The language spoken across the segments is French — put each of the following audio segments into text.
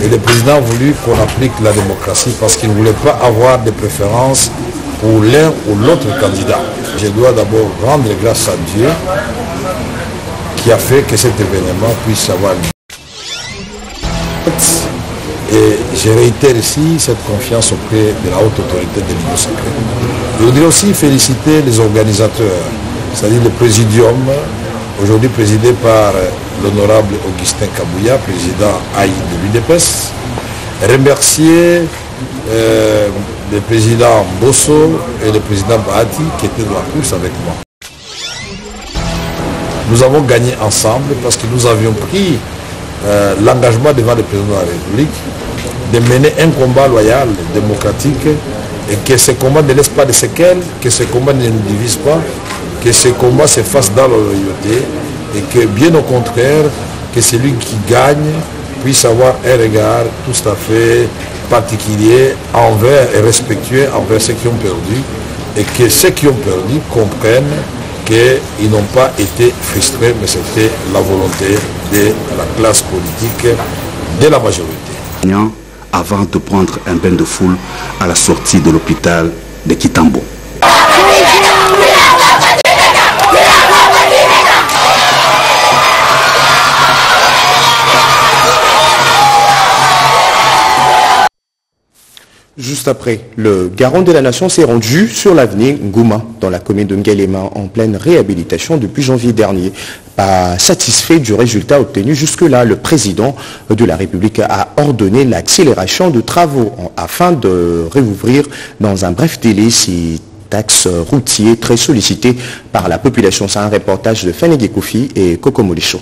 Et le président a voulu qu'on applique la démocratie parce qu'il ne voulait pas avoir de préférences pour l'un ou l'autre candidat. Je dois d'abord rendre grâce à Dieu qui a fait que cet événement puisse avoir lieu. Et je réitère ici cette confiance auprès de la haute autorité de l'Union sacrée. Je voudrais aussi féliciter les organisateurs, c'est-à-dire le présidium, aujourd'hui présidé par l'honorable Augustin Kabouya, président AI de l'UDPS. Remercier le président Bosso et le président Bahati qui étaient dans la course avec moi. Nous avons gagné ensemble parce que nous avions pris l'engagement devant le président de la République de mener un combat loyal, démocratique, et que ce combat ne laisse pas de séquelles, que ce combat ne nous divise pas, que ce combat se fasse dans la loyauté, et que bien au contraire, que celui qui gagne puisse avoir un regard tout à fait particulier envers et respectueux envers ceux qui ont perdu, et que ceux qui ont perdu comprennent qu'ils n'ont pas été frustrés, mais c'était la volonté de la classe politique, de la majorité. Avant de prendre un bain de foule à la sortie de l'hôpital de Kitambo. Juste après, le garant de la nation s'est rendu sur l'avenue Ngouma, dans la commune de Nguelema, en pleine réhabilitation depuis janvier dernier. Pas satisfait du résultat obtenu jusque-là, le président de la République a ordonné l'accélération de travaux afin de réouvrir dans un bref délai ces axes routiers très sollicités par la population. C'est un reportage de Fanegé Koufi et Coco Molicho.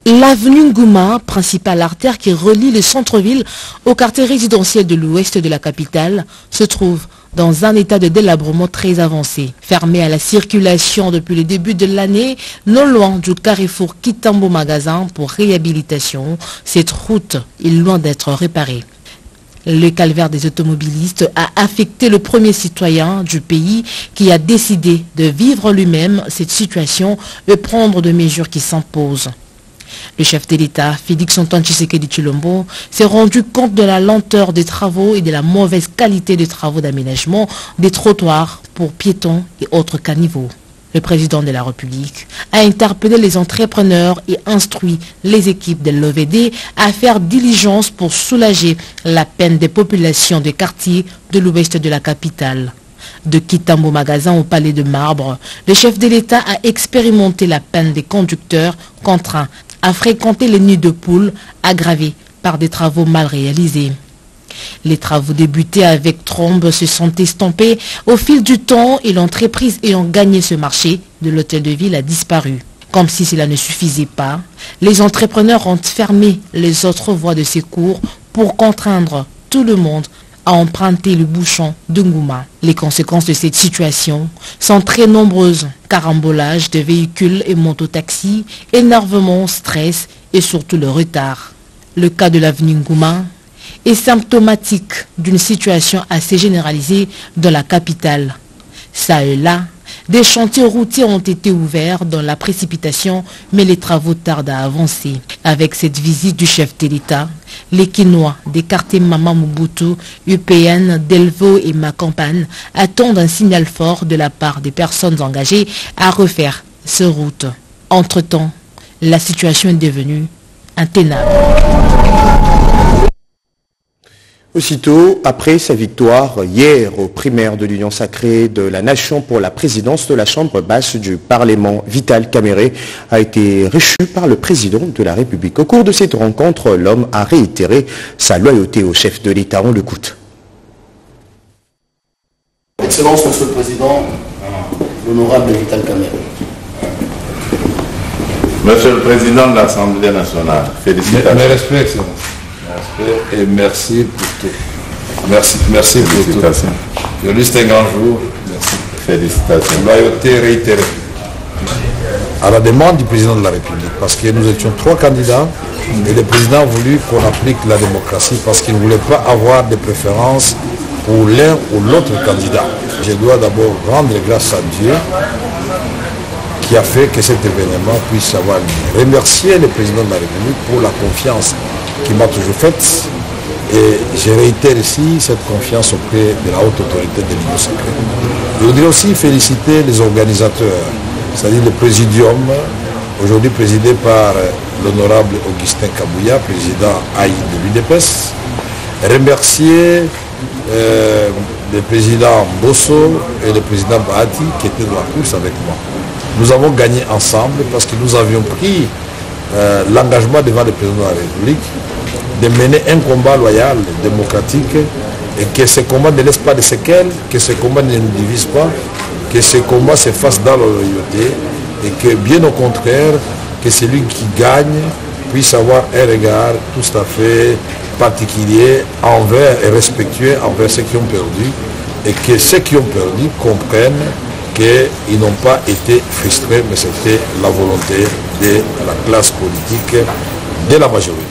L'avenue Ngouma, principale artère qui relie le centre-ville au quartier résidentiel de l'ouest de la capitale, se trouve dans un état de délabrement très avancé. Fermée à la circulation depuis le début de l'année, non loin du carrefour Kitambo Magasin pour réhabilitation, cette route est loin d'être réparée. Le calvaire des automobilistes a affecté le premier citoyen du pays qui a décidé de vivre lui-même cette situation et prendre des mesures qui s'imposent. Le chef de l'État, Félix Antoine Tshisekedi Tshilombo, s'est rendu compte de la lenteur des travaux et de la mauvaise qualité des travaux d'aménagement des trottoirs pour piétons et autres caniveaux. Le président de la République a interpellé les entrepreneurs et instruit les équipes de l'OVD à faire diligence pour soulager la peine des populations des quartiers de l'ouest de la capitale. De Kitambo Magasin au Palais de Marbre, le chef de l'État a expérimenté la peine des conducteurs contraints à fréquenter les nids de poules aggravés par des travaux mal réalisés. Les travaux débutés avec trombe se sont estompés au fil du temps et l'entreprise ayant gagné ce marché de l'hôtel de ville a disparu. Comme si cela ne suffisait pas, les entrepreneurs ont fermé les autres voies de secours pour contraindre tout le monde à emprunter le bouchon de Ngouma. Les conséquences de cette situation sont très nombreuses. Carambolage de véhicules et mototaxis, énervement, stress et surtout le retard. Le cas de l'avenue Ngouma est symptomatique d'une situation assez généralisée dans la capitale. Ça et là, des chantiers routiers ont été ouverts dans la précipitation, mais les travaux tardent à avancer. Avec cette visite du chef de l'État, les Quinois des quartiers Mama Mobutu, UPN, Delvaux et Macampagne attendent un signal fort de la part des personnes engagées à refaire ces routes. Entre-temps, la situation est devenue intenable. Aussitôt, après sa victoire hier aux primaires de l'Union sacrée de la nation pour la présidence de la Chambre basse du Parlement, Vital Kamerhe a été reçu par le président de la République. Au cours de cette rencontre, l'homme a réitéré sa loyauté au chef de l'État. On l'écoute. Excellence, Monsieur le Président, l'honorable Vital Kamerhe. Monsieur le Président de l'Assemblée nationale, félicitations. Mes respects, Excellence. Et merci pour tout. Merci pour tout. Aujourd'hui, c'est un grand jour. Merci. Félicitations. Loyauté réitérée. À la demande du président de la République, parce que nous étions 3 candidats, et le président a voulu qu'on applique la démocratie parce qu'il ne voulait pas avoir de préférences pour l'un ou l'autre candidat. Je dois d'abord rendre grâce à Dieu qui a fait que cet événement puisse avoir lieu. Remercier le président de la République pour la confiance qui m'a toujours faite. Et je réitère ici cette confiance auprès de la haute autorité de l'Union sacrée. Je voudrais aussi féliciter les organisateurs, c'est-à-dire le présidium, aujourd'hui présidé par l'honorable Augustin Kabouya, président AI de l'UDPS. Remercier le président Bosso et le président Bahati qui étaient dans la course avec moi. Nous avons gagné ensemble parce que nous avions pris l'engagement devant le président de la République de mener un combat loyal, démocratique, et que ce combat ne laisse pas de séquelles, que ce combat ne nous divise pas, que ce combat se fasse dans la loyauté, et que bien au contraire, que celui qui gagne puisse avoir un regard tout à fait particulier envers et respectueux envers ceux qui ont perdu, et que ceux qui ont perdu comprennent qu'ils n'ont pas été frustrés, mais c'était la volonté de la classe politique, de la majorité.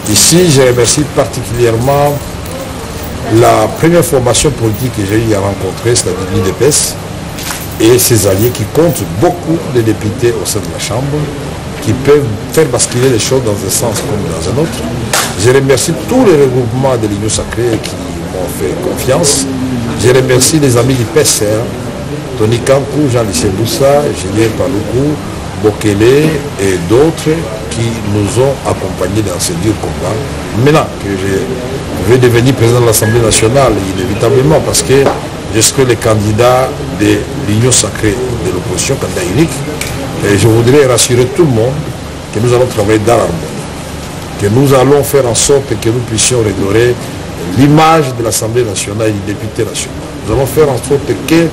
Ici, je remercie particulièrement la première formation politique que j'ai eu à rencontrer, c'est-à-dire l'UDPS, et ses alliés qui comptent beaucoup de députés au sein de la Chambre, qui peuvent faire basculer les choses dans un sens comme dans un autre. Je remercie tous les regroupements de l'Union sacrée qui m'ont fait confiance. Je remercie les amis du PCR, Tony Kankou, Jean-Lycée Boussa, Julien Paloukou, Bokele et d'autres qui nous ont accompagnés dans ce dur combat. Maintenant que je vais devenir président de l'Assemblée nationale, inévitablement, parce que je serai le candidat de l'Union sacrée de l'opposition, candidat unique, et je voudrais rassurer tout le monde que nous allons travailler dans l'harmonie, que nous allons faire en sorte que nous puissions redorer l'image de l'Assemblée nationale et du député national. Nous allons faire en sorte que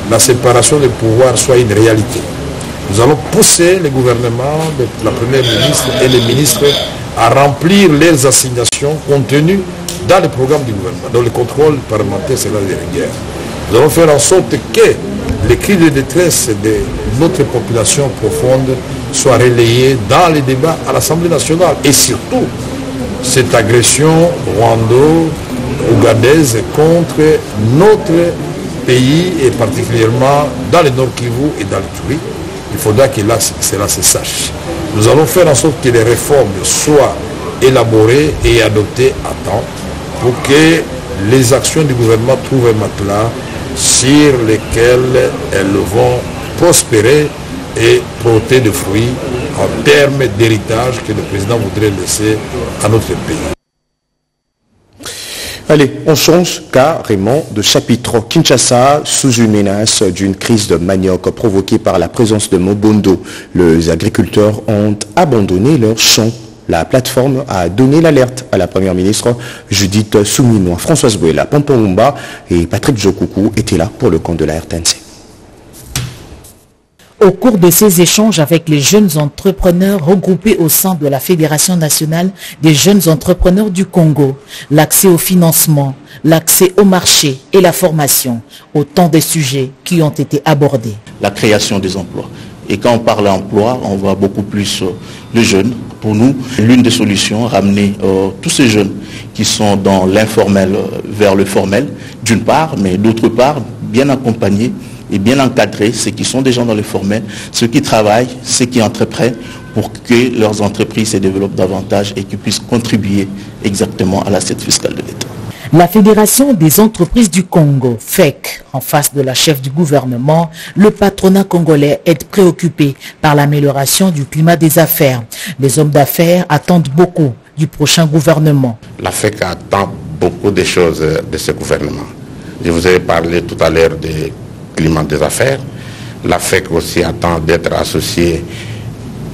la séparation des pouvoirs soit une réalité. Nous allons pousser le gouvernement, la première ministre et les ministres à remplir leurs assignations contenues dans le programme du gouvernement. Donc le contrôle parlementaire, c'est la guerre. Nous allons faire en sorte que les cris de détresse de notre population profonde soient relayés dans les débats à l'Assemblée nationale. Et surtout, cette agression rwando-ougandaise contre notre pays, et particulièrement dans le Nord Kivu et dans l'Ituri, il faudra que là, cela se sache. Nous allons faire en sorte que les réformes soient élaborées et adoptées à temps pour que les actions du gouvernement trouvent un matelas sur lesquels elles vont prospérer et porter des fruits en termes d'héritage que le président voudrait laisser à notre pays. Allez, on change carrément de chapitre. Kinshasa, sous une menace d'une crise de manioc provoquée par la présence de Mobondo, les agriculteurs ont abandonné leurs champs. La plateforme a donné l'alerte à la première ministre Judith Souminois. Françoise Bouela, Pompomumba et Patrick Jokoukou étaient là pour le compte de la RTNC. Au cours de ces échanges avec les jeunes entrepreneurs regroupés au sein de la Fédération nationale des jeunes entrepreneurs du Congo, l'accès au financement, l'accès au marché et la formation, autant de sujets qui ont été abordés. La création des emplois. Et quand on parle d'emploi, on voit beaucoup plus les jeunes. Pour nous, l'une des solutions, ramener tous ces jeunes qui sont dans l'informel vers le formel, d'une part, mais d'autre part, bien accompagner et bien encadrer ceux qui sont déjà dans le formel, ceux qui travaillent, ceux qui entreprennent pour que leurs entreprises se développent davantage et qu'ils puissent contribuer exactement à l'assiette fiscale de l'État. La Fédération des entreprises du Congo, FEC, en face de la chef du gouvernement, le patronat congolais est préoccupé par l'amélioration du climat des affaires. Les hommes d'affaires attendent beaucoup du prochain gouvernement. La FEC attend beaucoup de choses de ce gouvernement. Je vous ai parlé tout à l'heure du climat des affaires. La FEC aussi attend d'être associée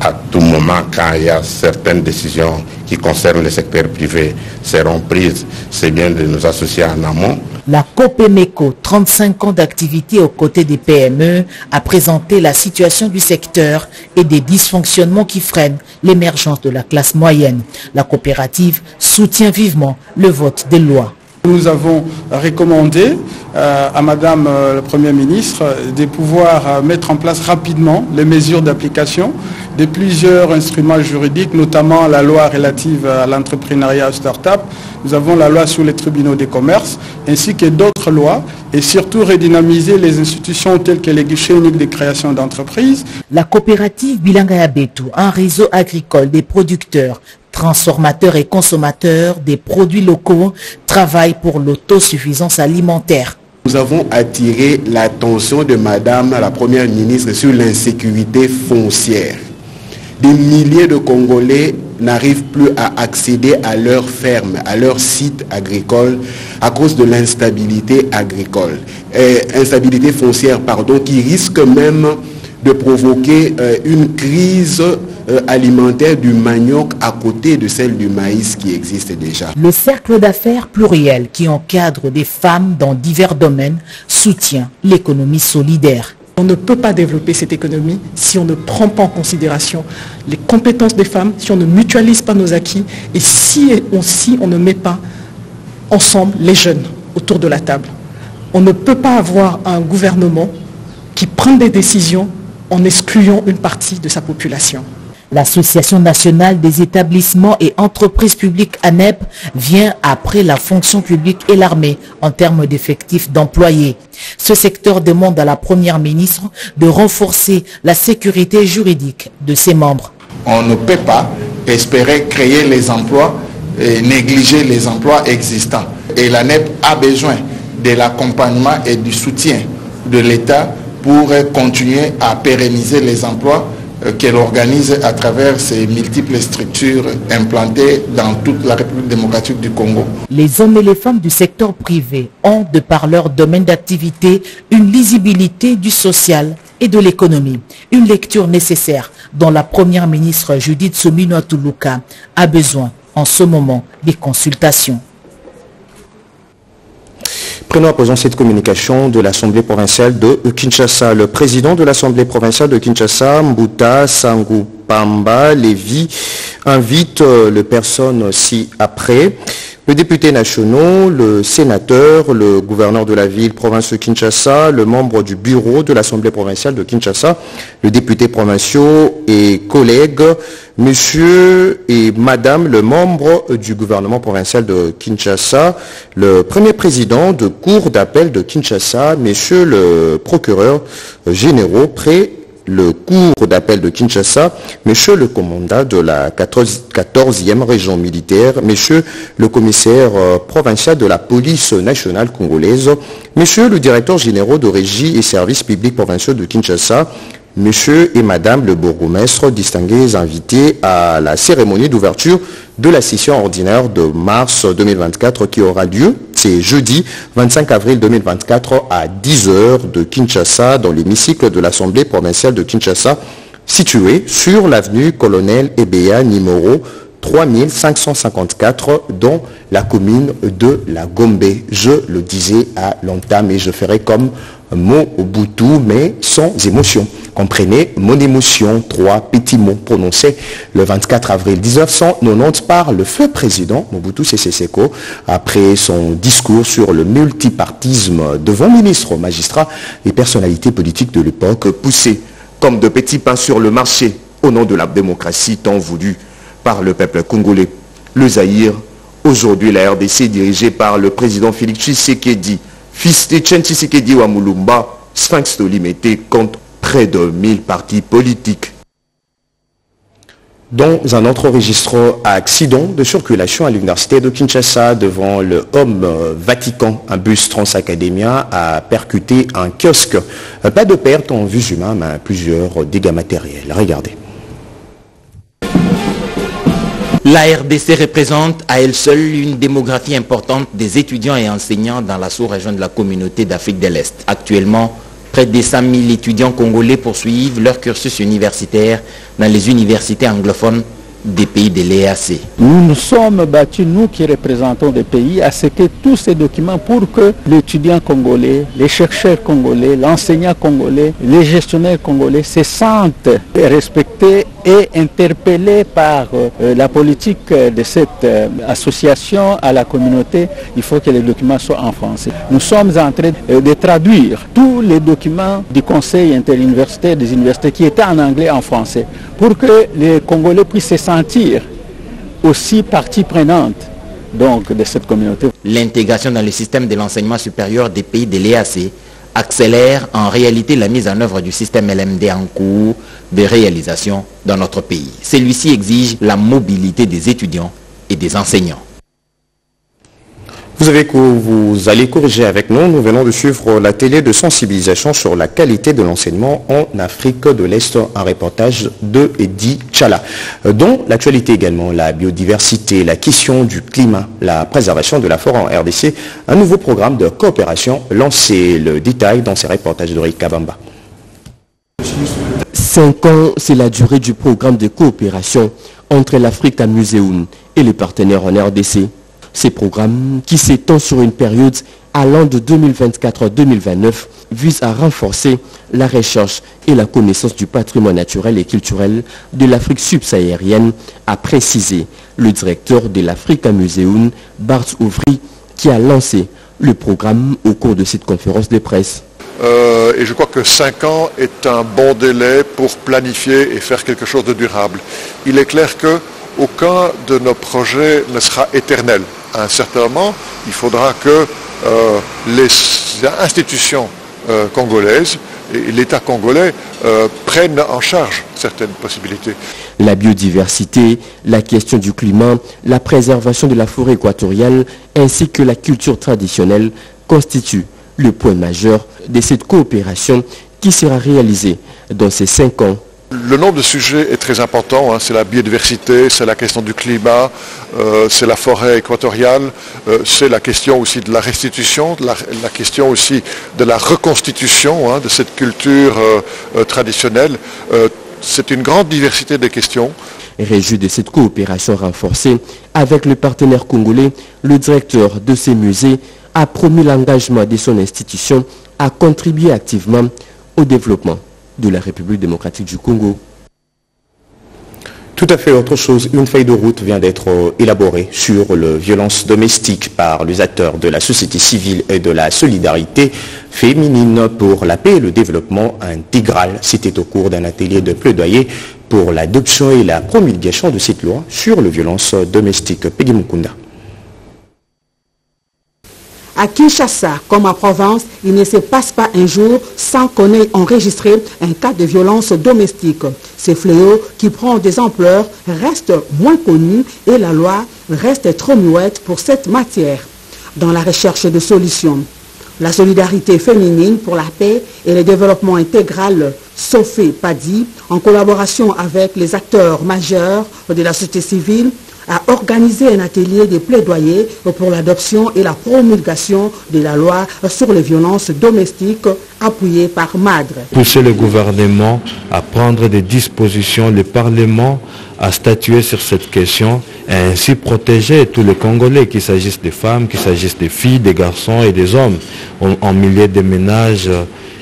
à tout moment quand il y a certaines décisions qui concernent le secteur privé seront prises. C'est bien de nous associer en amont. La Copemeco, 35 ans d'activité aux côtés des PME, a présenté la situation du secteur et des dysfonctionnements qui freinent l'émergence de la classe moyenne. La coopérative soutient vivement le vote des lois. Nous avons recommandé à Madame la Première ministre de pouvoir mettre en place rapidement les mesures d'application de plusieurs instruments juridiques, notamment la loi relative à l'entrepreneuriat start-up. Nous avons la loi sur les tribunaux des commerces, ainsi que d'autres lois, et surtout redynamiser les institutions telles que les guichets uniques de création d'entreprises. La coopérative Bilanga Yabetu, un réseau agricole des producteurs, Transformateurs et consommateurs des produits locaux travaillent pour l'autosuffisance alimentaire. Nous avons attiré l'attention de Madame la Première ministre sur l'insécurité foncière. Des milliers de Congolais n'arrivent plus à accéder à leurs fermes, à leurs sites agricoles à cause de l'instabilité agricole. Instabilité foncière, qui risque même de provoquer une crise alimentaire du manioc à côté de celle du maïs qui existe déjà. Le cercle d'affaires pluriel qui encadre des femmes dans divers domaines soutient l'économie solidaire. On ne peut pas développer cette économie si on ne prend pas en considération les compétences des femmes, si on ne mutualise pas nos acquis et si on ne met pas ensemble les jeunes autour de la table. On ne peut pas avoir un gouvernement qui prend des décisions en excluant une partie de sa population. L'Association nationale des établissements et entreprises publiques ANEP vient après la fonction publique et l'armée en termes d'effectifs d'employés. Ce secteur demande à la Première ministre de renforcer la sécurité juridique de ses membres. On ne peut pas espérer créer les emplois et négliger les emplois existants. Et l'ANEP a besoin de l'accompagnement et du soutien de l'État pour continuer à pérenniser les emplois qu'elle organise à travers ces multiples structures implantées dans toute la République démocratique du Congo. Les hommes et les femmes du secteur privé ont, de par leur domaine d'activité, une lisibilité du social et de l'économie. Une lecture nécessaire dont la Première ministre Judith Suminwa Tuluka a besoin en ce moment des consultations. Prenons à présent cette communication de l'Assemblée provinciale de Kinshasa. Le président de l'Assemblée provinciale de Kinshasa, Mbuta Sangupamba Lévi, invite les personnes ci-après. Le député national, le sénateur, le gouverneur de la ville, province de Kinshasa, le membre du bureau de l'Assemblée provinciale de Kinshasa, le député provincial et collègues, monsieur et madame le membre du gouvernement provincial de Kinshasa, le premier président de cour d'appel de Kinshasa, monsieur le procureur général près le cour d'appel de Kinshasa, monsieur le commandant de la 14e région militaire, monsieur le commissaire provincial de la police nationale congolaise, monsieur le directeur général de régie et services publics provinciaux de Kinshasa, monsieur et madame le bourgmestre, distingués invités à la cérémonie d'ouverture de la session ordinaire de mars 2024 qui aura lieu, c'est jeudi 25 avril 2024 à 10h de Kinshasa dans l'hémicycle de l'Assemblée provinciale de Kinshasa, situé sur l'avenue Colonel Ebea numéro 3554 dans la commune de la Gombe. Je le disais à l'entame et je ferai comme Mobutu, mais sans émotion. Comprenez mon émotion, 3 petits mots prononcés le 24 avril 1990 par le feu président Mobutu Sese Seko après son discours sur le multipartisme devant ministres, magistrats et personnalités politiques de l'époque, poussés comme de petits pains sur le marché au nom de la démocratie tant voulue par le peuple congolais. Le Zaïre, aujourd'hui la RDC dirigée par le président Félix Tshisekedi, fils de Etienne Tshisekedi Wamulumba, Sphinx Tolimete compte près de 1000 partis politiques. Dans un autre registre, accident de circulation à l'université de Kinshasa devant le Homme Vatican, un bus Transacademia a percuté un kiosque. Pas de perte en vues humaines, mais plusieurs dégâts matériels. Regardez. La RDC représente à elle seule une démographie importante des étudiants et enseignants dans la sous-région de la communauté d'Afrique de l'Est. Actuellement, près de 100 000 étudiants congolais poursuivent leur cursus universitaire dans les universités anglophones des pays de l'EAC. Nous nous sommes battus, nous qui représentons des pays, à ce que tous ces documents, pour que l'étudiant congolais, les chercheurs congolais, l'enseignant congolais, les gestionnaires congolais se sentent respectés et interpellés par la politique de cette association à la communauté. Il faut que les documents soient en français. Nous sommes en train de traduire tous les documents du Conseil interuniversitaire des universités qui étaient en anglais en français, pour que les Congolais puissent se sentir aussi partie prenante donc, de cette communauté. L'intégration dans le système de l'enseignement supérieur des pays de l'EAC accélère en réalité la mise en œuvre du système LMD en cours de réalisation dans notre pays. Celui-ci exige la mobilité des étudiants et des enseignants. Vous allez corriger avec nous. Nous venons de suivre la télé de sensibilisation sur la qualité de l'enseignement en Afrique de l'Est, un reportage de Eddy Tchala. Dont l'actualité également, la biodiversité, la question du climat, la préservation de la forêt en RDC, un nouveau programme de coopération lancé. Le détail dans ces reportages de Rick Kabamba. 5 ans, c'est la durée du programme de coopération entre l'Africa Museum et les partenaires en RDC. Ces programmes, qui s'étend sur une période allant de 2024 à 2029, visent à renforcer la recherche et la connaissance du patrimoine naturel et culturel de l'Afrique subsaharienne, a précisé le directeur de l'Africa Museum, Bart Ouvry, qui a lancé le programme au cours de cette conférence de presse. Et je crois que 5 ans est un bon délai pour planifier et faire quelque chose de durable. Il est clair qu'aucun de nos projets ne sera éternel. À un certain moment, il faudra que les institutions congolaises et l'État congolais prennent en charge certaines possibilités. La biodiversité, la question du climat, la préservation de la forêt équatoriale ainsi que la culture traditionnelle constituent le point majeur de cette coopération qui sera réalisée dans ces 5 ans. Le nombre de sujets est très important, c'est la biodiversité, c'est la question du climat, c'est la forêt équatoriale, c'est la question aussi de la restitution, la question aussi de la reconstitution de cette culture traditionnelle. C'est une grande diversité de questions. Réjoui de cette coopération renforcée avec le partenaire congolais, le directeur de ces musées a promis l'engagement de son institution à contribuer activement au développement de la République démocratique du Congo. Tout à fait autre chose, une feuille de route vient d'être élaborée sur les violences domestiques par les acteurs de la société civile et de la solidarité féminine pour la paix et le développement intégral. C'était au cours d'un atelier de plaidoyer pour l'adoption et la promulgation de cette loi sur les violences domestiques. Peggy Mukunda. À Kinshasa, comme à Provence, il ne se passe pas un jour sans qu'on ait enregistré un cas de violence domestique. Ces fléaux qui prend des ampleurs restent moins connus et la loi reste trop muette pour cette matière. Dans la recherche de solutions, la solidarité féminine pour la paix et le développement intégral, Sofé Padi, en collaboration avec les acteurs majeurs de la société civile, a organisé un atelier de plaidoyer pour l'adoption et la promulgation de la loi sur les violences domestiques appuyée par MADRE. Pousser le gouvernement à prendre des dispositions, le Parlement à statuer sur cette question et ainsi protéger tous les Congolais, qu'il s'agisse des femmes, qu'il s'agisse des filles, des garçons et des hommes en milieu de ménage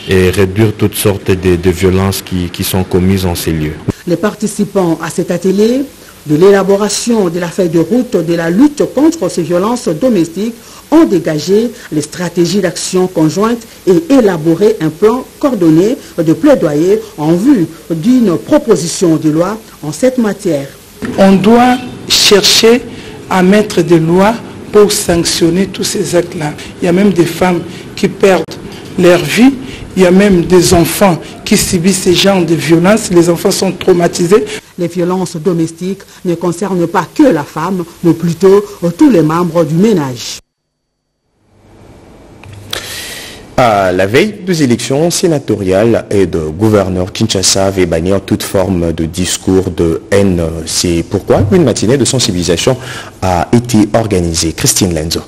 et réduire toutes sortes de violences qui sont commises en ces lieux. Les participants à cet atelier de l'élaboration de la feuille de route de la lutte contre ces violences domestiques ont dégagé les stratégies d'action conjointes et élaboré un plan coordonné de plaidoyer en vue d'une proposition de loi en cette matière. On doit chercher à mettre des lois pour sanctionner tous ces actes-là. Il y a même des femmes qui perdent leur vie. Il y a même des enfants qui subissent ces genres de violences. Les enfants sont traumatisés. Les violences domestiques ne concernent pas que la femme, mais plutôt tous les membres du ménage. À la veille des élections sénatoriales et de gouverneur, Kinshasa veut bannir toute forme de discours de haine. C'est pourquoi une matinée de sensibilisation a été organisée. Christine Lenzo.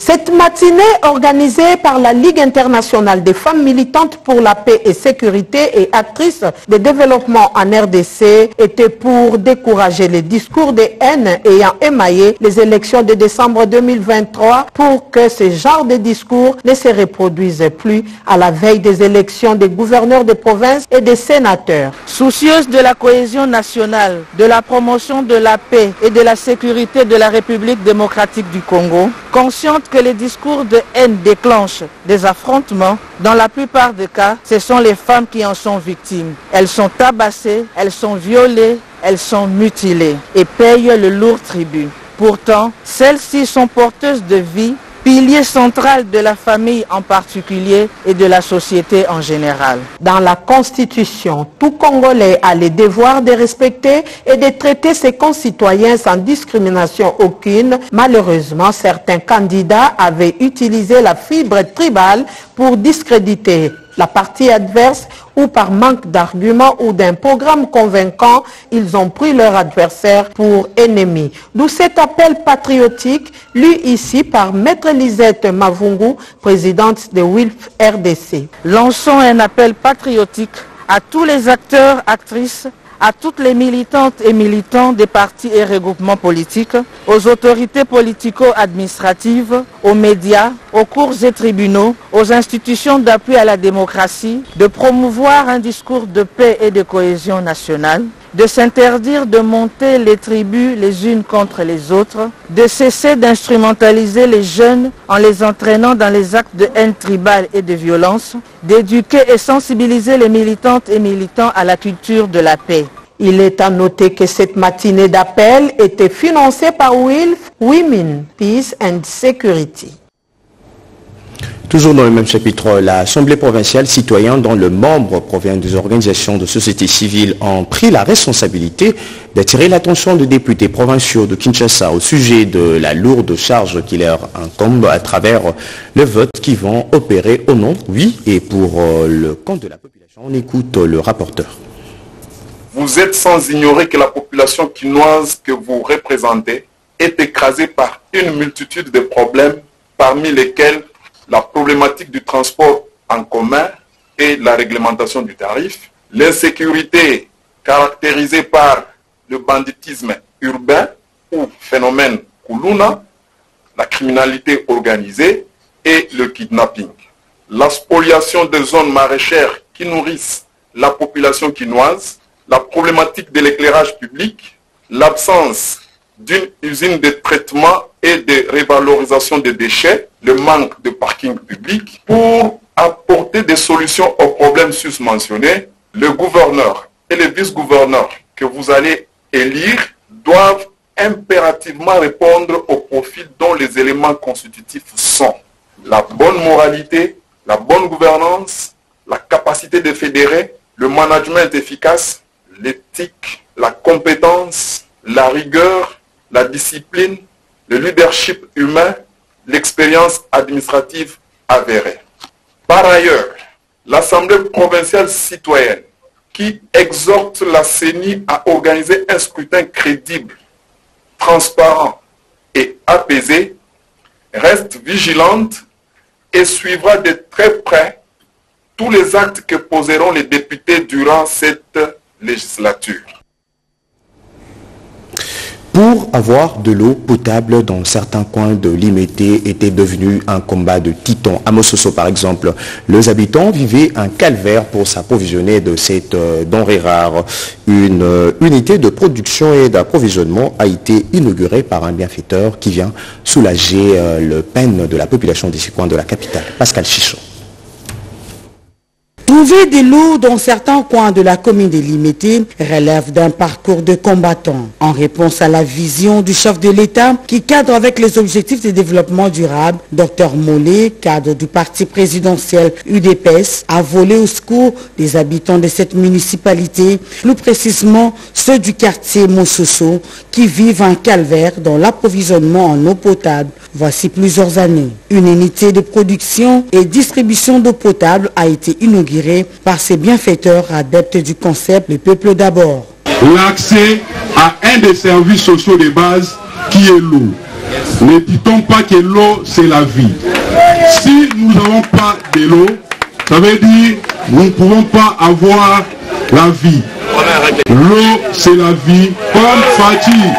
Cette matinée organisée par la Ligue internationale des femmes militantes pour la paix et sécurité et actrices de développement en RDC était pour décourager les discours de haine ayant émaillé les élections de décembre 2023 pour que ce genre de discours ne se reproduisent plus à la veille des élections des gouverneurs de province et des sénateurs. Soucieuse de la cohésion nationale, de la promotion de la paix et de la sécurité de la République démocratique du Congo, consciente que les discours de haine déclenchent des affrontements, dans la plupart des cas, ce sont les femmes qui en sont victimes. Elles sont tabassées, elles sont violées, elles sont mutilées et payent le lourd tribut. Pourtant, celles-ci sont porteuses de vie, pilier central de la famille en particulier et de la société en général. Dans la Constitution, tout Congolais a le devoir de respecter et de traiter ses concitoyens sans discrimination aucune. Malheureusement, certains candidats avaient utilisé la fibre tribale pour discréditer la partie adverse ou par manque d'arguments ou d'un programme convaincant, ils ont pris leur adversaire pour ennemi. D'où cet appel patriotique, lu ici par Maître Lisette Mavungu, présidente de WILF RDC. Lançons un appel patriotique à tous les acteurs, actrices, à toutes les militantes et militants des partis et regroupements politiques, aux autorités politico-administratives, aux médias, aux cours et tribunaux, aux institutions d'appui à la démocratie, de promouvoir un discours de paix et de cohésion nationale, de s'interdire de monter les tribus les unes contre les autres, de cesser d'instrumentaliser les jeunes en les entraînant dans les actes de haine tribale et de violence, d'éduquer et sensibiliser les militantes et militants à la culture de la paix. Il est à noter que cette matinée d'appel était financée par WILF, Women, Peace and Security. Toujours dans le même chapitre, l'Assemblée provinciale citoyenne dont le membre provient des organisations de société civile ont pris la responsabilité d'attirer l'attention des députés provinciaux de Kinshasa au sujet de la lourde charge qui leur incombe à travers le vote qui vont opérer au nom, oui, et pour le compte de la population. On écoute le rapporteur. Vous êtes sans ignorer que la population quinoise que vous représentez est écrasée par une multitude de problèmes, parmi lesquels la problématique du transport en commun et la réglementation du tarif, l'insécurité caractérisée par le banditisme urbain ou phénomène Kuluna, la criminalité organisée et le kidnapping. La spoliation des zones maraîchères qui nourrissent la population quinoise, la problématique de l'éclairage public, l'absence d'une usine de traitement et de révalorisation des déchets, le manque de parking public. Pour apporter des solutions aux problèmes susmentionnés, le gouverneur et le vice-gouverneur que vous allez élire doivent impérativement répondre au profil dont les éléments constitutifs sont la bonne moralité, la bonne gouvernance, la capacité de fédérer, le management efficace, l'éthique, la compétence, la rigueur, la discipline, le leadership humain, l'expérience administrative avérée. Par ailleurs, l'Assemblée provinciale citoyenne, qui exhorte la CENI à organiser un scrutin crédible, transparent et apaisé, reste vigilante et suivra de très près tous les actes que poseront les députés durant cette législature. Pour avoir de l'eau potable dans certains coins de l'Imété était devenu un combat de titans. À Mososo par exemple, les habitants vivaient un calvaire pour s'approvisionner de cette denrée rare. Une unité de production et d'approvisionnement a été inaugurée par un bienfaiteur qui vient soulager le peine de la population des coins de la capitale. Pascal Chichon. Trouver de l'eau dans certains coins de la commune de Limité relève d'un parcours de combattants. En réponse à la vision du chef de l'État qui cadre avec les objectifs de développement durable, Dr Mollet, cadre du parti présidentiel UDPS, a volé au secours des habitants de cette municipalité, plus précisément ceux du quartier Mososo, qui vivent un calvaire dans l'approvisionnement en eau potable. Voici plusieurs années. Une unité de production et distribution d'eau potable a été inaugurée par ces bienfaiteurs adeptes du concept « Le peuple d'abord ». L'accès à un des services sociaux de base qui est l'eau. Ne dit-on pas que l'eau c'est la vie? Si nous n'avons pas de l'eau, ça veut dire que nous ne pouvons pas avoir la vie. L'eau c'est la vie. Comme Fatih,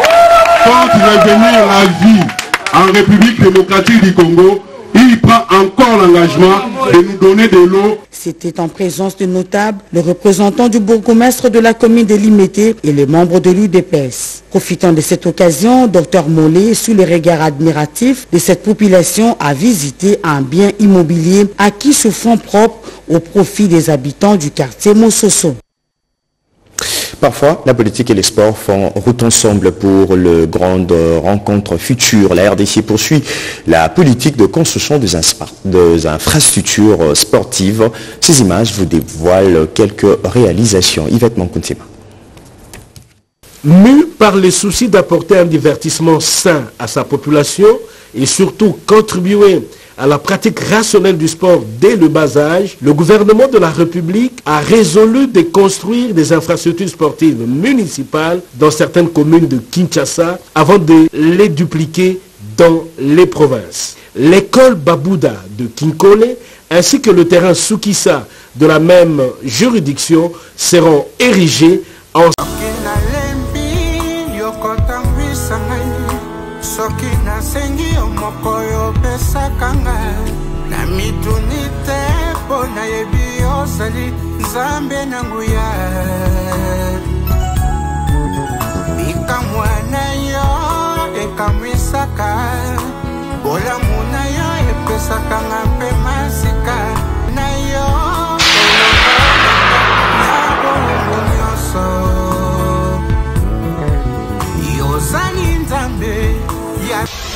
quand il est venu la vie en République démocratique du Congo, il prend encore l'engagement de nous donner de l'eau. C'était en présence de notables, le représentant du bourgmestre de la commune de Limité et les membres de l'UDPS. Profitant de cette occasion, Dr Mollet, sous les regards admiratifs de cette population, a visité un bien immobilier acquis sous fonds propres au profit des habitants du quartier Mososo. Parfois, la politique et les sports font route ensemble pour le grande rencontre future. La RDC poursuit la politique de construction des infrastructures sportives. Ces images vous dévoilent quelques réalisations. Yvette Mankontema. Mu par les soucis d'apporter un divertissement sain à sa population et surtout contribuer à la pratique rationnelle du sport dès le bas âge, le gouvernement de la République a résolu de construire des infrastructures sportives municipales dans certaines communes de Kinshasa avant de les dupliquer dans les provinces. L'école Babouda de Kinkole ainsi que le terrain Soukissa de la même juridiction seront érigés en... Soki nasengi omoko yo pesakanga na mituni te po nayebi ozali nzambe na nguya bikamwa na yo ekamwisaka bolamu na yo epesakanga mpe masika na yo na bolongo nyonso yozali nzambe. Yeah.